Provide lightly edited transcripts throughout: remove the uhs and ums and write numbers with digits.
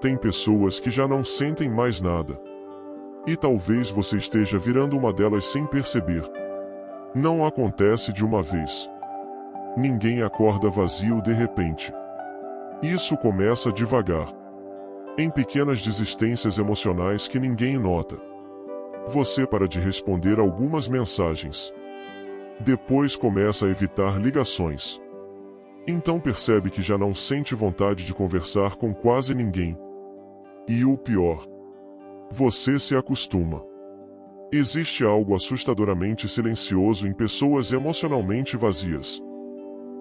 Tem pessoas que já não sentem mais nada. E talvez você esteja virando uma delas sem perceber. Não acontece de uma vez. Ninguém acorda vazio de repente. Isso começa devagar. Em pequenas desistências emocionais que ninguém nota. Você para de responder algumas mensagens. Depois começa a evitar ligações. Então percebe que já não sente vontade de conversar com quase ninguém. E o pior, você se acostuma. Existe algo assustadoramente silencioso em pessoas emocionalmente vazias.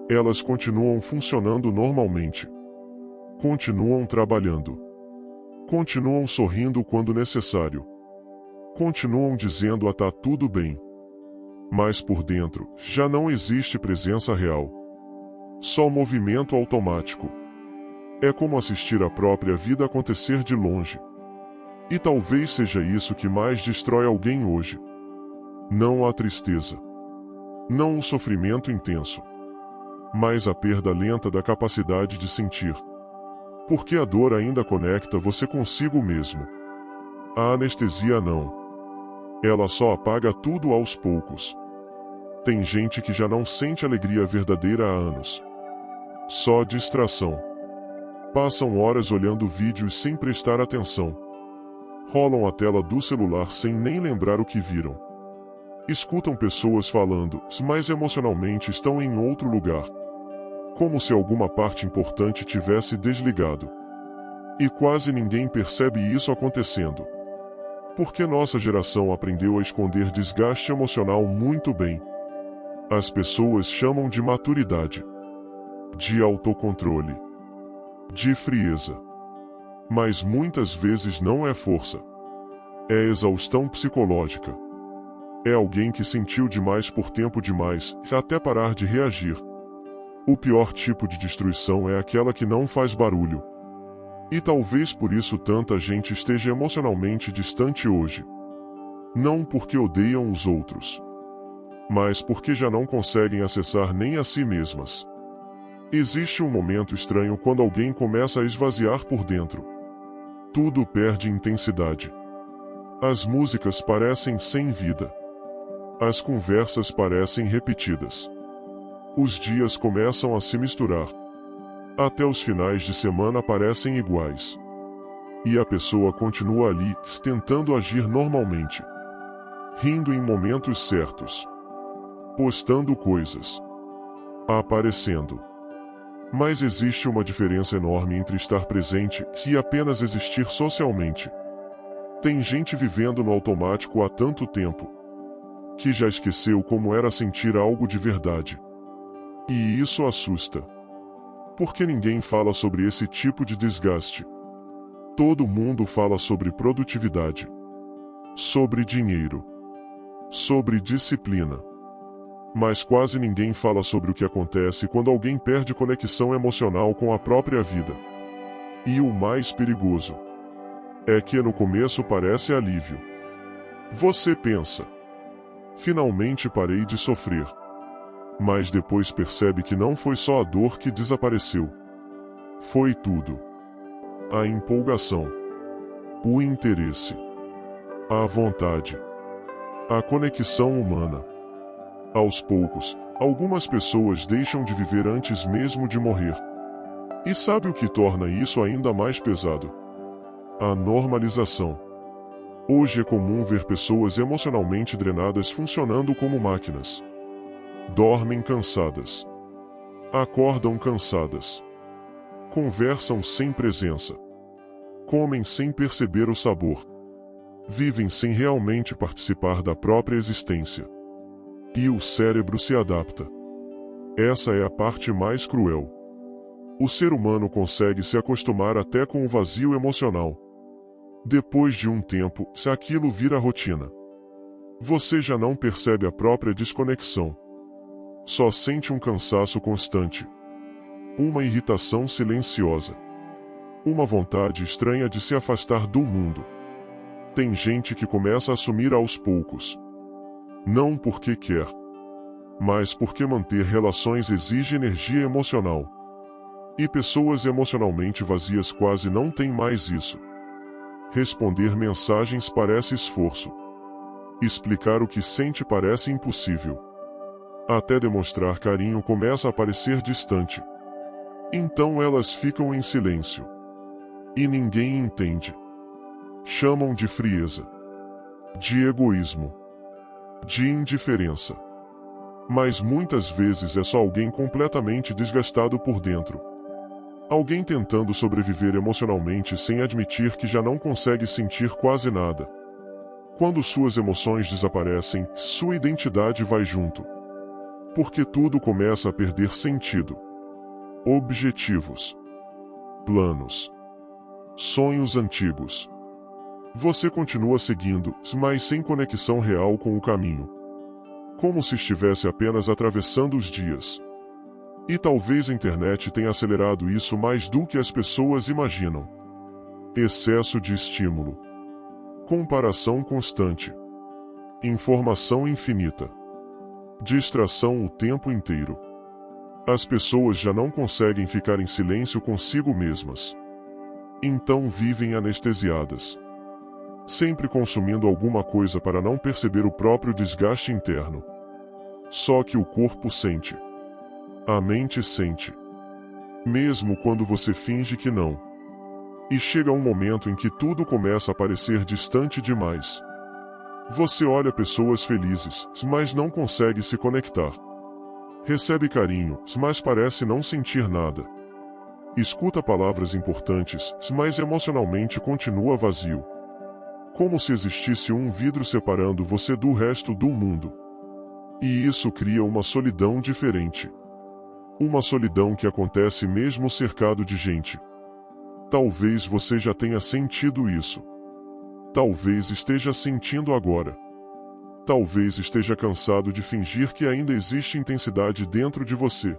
Elas continuam funcionando normalmente. Continuam trabalhando. Continuam sorrindo quando necessário. Continuam dizendo tá tudo bem. Mas por dentro, já não existe presença real. Só movimento automático. É como assistir a própria vida acontecer de longe. E talvez seja isso que mais destrói alguém hoje. Não a tristeza. Não o sofrimento intenso. Mas a perda lenta da capacidade de sentir. Porque a dor ainda conecta você consigo mesmo. A anestesia não. Ela só apaga tudo aos poucos. Tem gente que já não sente alegria verdadeira há anos. Só distração. Passam horas olhando vídeos sem prestar atenção. Rolam a tela do celular sem nem lembrar o que viram. Escutam pessoas falando, mas emocionalmente estão em outro lugar. Como se alguma parte importante tivesse desligado. E quase ninguém percebe isso acontecendo. Porque nossa geração aprendeu a esconder desgaste emocional muito bem. As pessoas chamam de maturidade. De autocontrole. De frieza. Mas muitas vezes não é força. É exaustão psicológica. É alguém que sentiu demais por tempo demais, até parar de reagir. O pior tipo de destruição é aquela que não faz barulho. E talvez por isso tanta gente esteja emocionalmente distante hoje. Não porque odeiam os outros, mas porque já não conseguem acessar nem a si mesmas. Existe um momento estranho quando alguém começa a esvaziar por dentro. Tudo perde intensidade. As músicas parecem sem vida. As conversas parecem repetidas. Os dias começam a se misturar. Até os finais de semana parecem iguais. E a pessoa continua ali, tentando agir normalmente. Rindo em momentos certos. Postando coisas. Aparecendo. Mas existe uma diferença enorme entre estar presente e apenas existir socialmente. Tem gente vivendo no automático há tanto tempo que já esqueceu como era sentir algo de verdade. E isso assusta. Porque ninguém fala sobre esse tipo de desgaste. Todo mundo fala sobre produtividade. Sobre dinheiro. Sobre disciplina. Mas quase ninguém fala sobre o que acontece quando alguém perde conexão emocional com a própria vida. E o mais perigoso é que no começo parece alívio. Você pensa: finalmente parei de sofrer. Mas depois percebe que não foi só a dor que desapareceu. Foi tudo. A empolgação. O interesse. A vontade. A conexão humana. Aos poucos, algumas pessoas deixam de viver antes mesmo de morrer. E sabe o que torna isso ainda mais pesado? A normalização. Hoje é comum ver pessoas emocionalmente drenadas funcionando como máquinas. Dormem cansadas. Acordam cansadas. Conversam sem presença. Comem sem perceber o sabor. Vivem sem realmente participar da própria existência. E o cérebro se adapta. Essa é a parte mais cruel. O ser humano consegue se acostumar até com o vazio emocional. Depois de um tempo, se aquilo vira rotina, você já não percebe a própria desconexão. Só sente um cansaço constante. Uma irritação silenciosa. Uma vontade estranha de se afastar do mundo. Tem gente que começa a sumir aos poucos. Não porque quer, mas porque manter relações exige energia emocional. E pessoas emocionalmente vazias quase não têm mais isso. Responder mensagens parece esforço. Explicar o que sente parece impossível. Até demonstrar carinho começa a parecer distante. Então elas ficam em silêncio. E ninguém entende. Chamam de frieza, de egoísmo, de indiferença. Mas muitas vezes é só alguém completamente desgastado por dentro. Alguém tentando sobreviver emocionalmente sem admitir que já não consegue sentir quase nada. Quando suas emoções desaparecem, sua identidade vai junto. Porque tudo começa a perder sentido. Objetivos, planos, sonhos antigos. Você continua seguindo, mas sem conexão real com o caminho. Como se estivesse apenas atravessando os dias. E talvez a internet tenha acelerado isso mais do que as pessoas imaginam. Excesso de estímulo. Comparação constante. Informação infinita. Distração o tempo inteiro. As pessoas já não conseguem ficar em silêncio consigo mesmas. Então vivem anestesiadas. Sempre consumindo alguma coisa para não perceber o próprio desgaste interno. Só que o corpo sente. A mente sente. Mesmo quando você finge que não. E chega um momento em que tudo começa a parecer distante demais. Você olha pessoas felizes, mas não consegue se conectar. Recebe carinho, mas parece não sentir nada. Escuta palavras importantes, mas emocionalmente continua vazio. Como se existisse um vidro separando você do resto do mundo. E isso cria uma solidão diferente. Uma solidão que acontece mesmo cercado de gente. Talvez você já tenha sentido isso. Talvez esteja sentindo agora. Talvez esteja cansado de fingir que ainda existe intensidade dentro de você.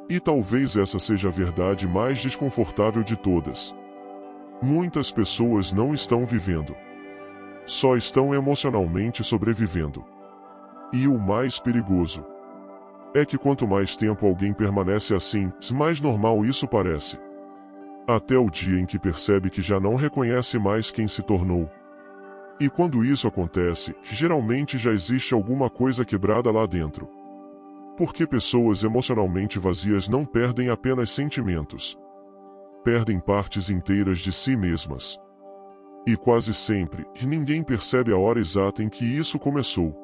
E talvez essa seja a verdade mais desconfortável de todas. Muitas pessoas não estão vivendo. Só estão emocionalmente sobrevivendo. E o mais perigoso é que quanto mais tempo alguém permanece assim, mais normal isso parece. Até o dia em que percebe que já não reconhece mais quem se tornou. E quando isso acontece, geralmente já existe alguma coisa quebrada lá dentro. Porque pessoas emocionalmente vazias não perdem apenas sentimentos. Perdem partes inteiras de si mesmas. E quase sempre, ninguém percebe a hora exata em que isso começou.